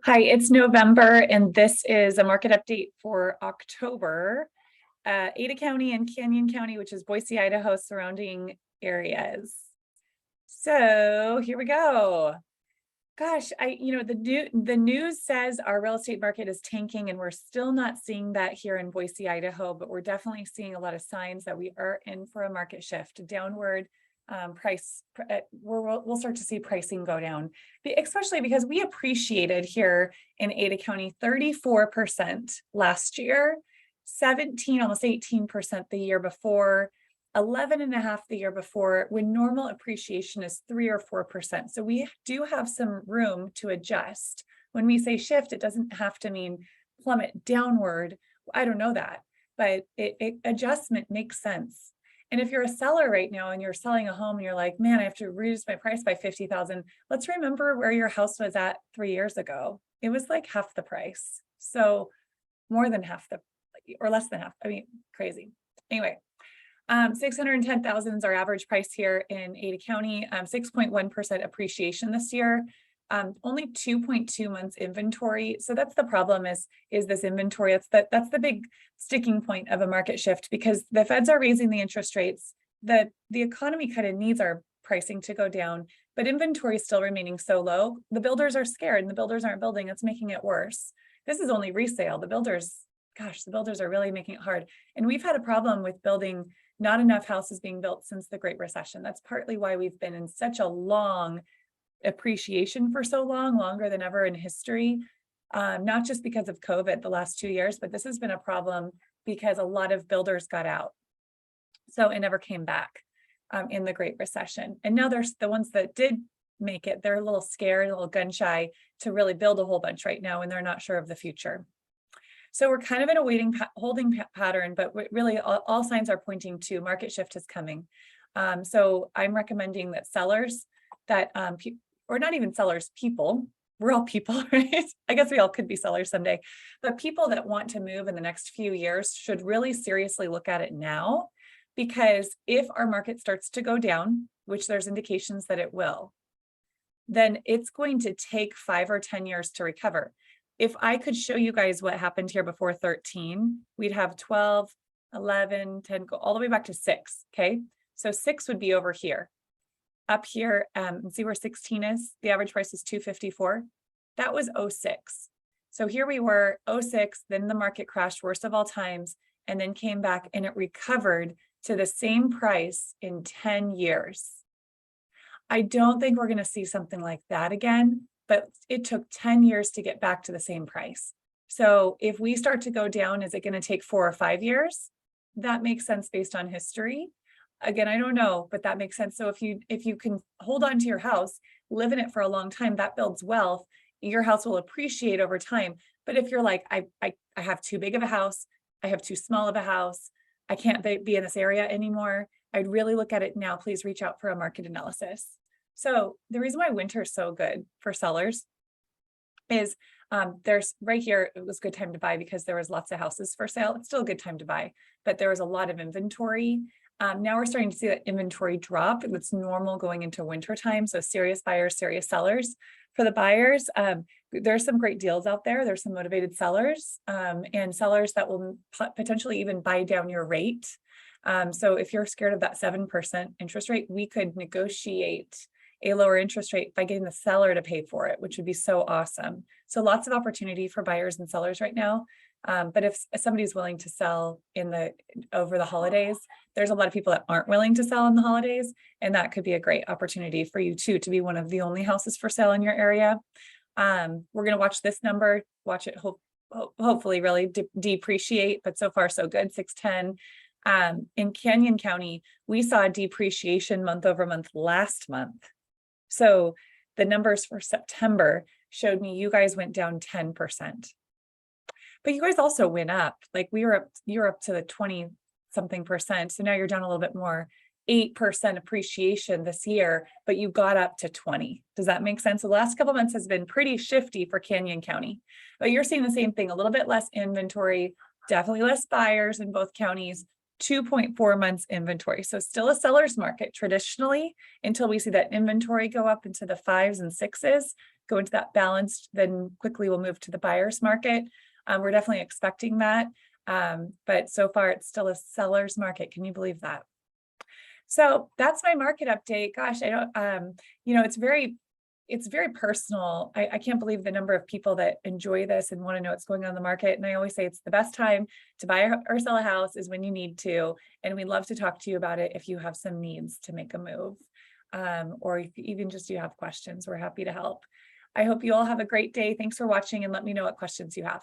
Hi, it's November, and this is a market update for October. Ada County and Canyon County, which is Boise, Idaho, surrounding areas. So here we go. Gosh, the news says our real estate market is tanking, and we're still not seeing that here in Boise, Idaho, but we're definitely seeing a lot of signs that we are in for a market shift downward. We'll start to see pricing go down, especially because we appreciated here in Ada County 34% last year, 17, almost 18% the year before, 11.5 the year before, when normal appreciation is 3 or 4%. So we do have some room to adjust. When we say shift, it doesn't have to mean plummet downward. I don't know that, but adjustment makes sense. And if you're a seller right now and you're selling a home and you're like, man, I have to reduce my price by 50,000. Let's remember where your house was at 3 years ago. It was like half the price. So more than half or less than half. I mean, crazy. Anyway, 610,000 is our average price here in Ada County, 6.1% appreciation this year. Only 2.2 months inventory. So that's the problem is this inventory. That's the big sticking point of a market shift, because the feds are raising the interest rates. The economy kind of needs our pricing to go down, but inventory is still remaining so low. The builders are scared and the builders aren't building. It's making it worse. This is only resale. The builders are really making it hard. And we've had a problem with building not enough houses being built since the Great Recession. That's partly why we've been in such a long appreciation for so long, longer than ever in history, not just because of COVID the last 2 years, but this has been a problem because a lot of builders got out. So it never came back in the Great Recession. And now there's the ones that did make it, they're a little scared, a little gun shy to really build a whole bunch right now, and they're not sure of the future. So we're kind of in a holding pattern, but really all signs are pointing to market shift is coming. So I'm recommending that sellers that, or not even sellers, people, we're all people, right? I guess we all could be sellers someday, but people that want to move in the next few years should really seriously look at it now, because if our market starts to go down, which there's indications that it will, then it's going to take 5 or 10 years to recover. If I could show you guys what happened here before 13, we'd have 12, 11, 10, go all the way back to 6, okay? So 6 would be over here. Up here, and see where 16 is? The average price is 254. That was 06. So here we were, 06, then the market crashed, worst of all times, and then came back and it recovered to the same price in 10 years. I don't think we're going to see something like that again, but it took 10 years to get back to the same price. So if we start to go down, is it going to take 4 or 5 years? That makes sense based on history. Again, I don't know, but that makes sense. So if you can hold on to your house, live in it for a long time, that builds wealth. Your house will appreciate over time. But if you're like, I have too big of a house, I have too small of a house, I can't be in this area anymore, I'd really look at it now. Please reach out for a market analysis. So the reason why winter is so good for sellers is there's right here, it was a good time to buy because there was lots of houses for sale. It's still a good time to buy, but there was a lot of inventory. Now we're starting to see that inventory drop. It's normal going into winter time. So serious buyers, serious sellers. For the buyers, there's some great deals out there. There's some motivated sellers and sellers that will potentially even buy down your rate. So if you're scared of that 7% interest rate, we could negotiate a lower interest rate by getting the seller to pay for it, which would be so awesome. So lots of opportunity for buyers and sellers right now. But if somebody's willing to sell over the holidays, there's a lot of people that aren't willing to sell in the holidays, and that could be a great opportunity for you too, to be one of the only houses for sale in your area. We're going to watch this number, watch it hopefully really depreciate, but so far so good, 610. In Canyon County, we saw a depreciation month over month last month. So the numbers for September showed me you guys went down 10%. But you guys also went up, like you're up to the 20 something percent. So now you're down a little bit more, 8% appreciation this year, but you got up to 20. Does that make sense? So the last couple of months has been pretty shifty for Canyon County, but you're seeing the same thing, a little bit less inventory, definitely less buyers in both counties, 2.4 months inventory. So still a seller's market traditionally, until we see that inventory go up into the 5s and 6s, go into that balanced, then quickly we'll move to the buyer's market. We're definitely expecting that. But so far it's still a seller's market. Can you believe that? So that's my market update. Gosh, I don't, it's very personal. I can't believe the number of people that enjoy this and want to know what's going on in the market. And I always say it's the best time to buy or sell a house is when you need to. And we'd love to talk to you about it if you have some needs to make a move. Or if even just you have questions, we're happy to help. I hope you all have a great day. Thanks for watching and let me know what questions you have.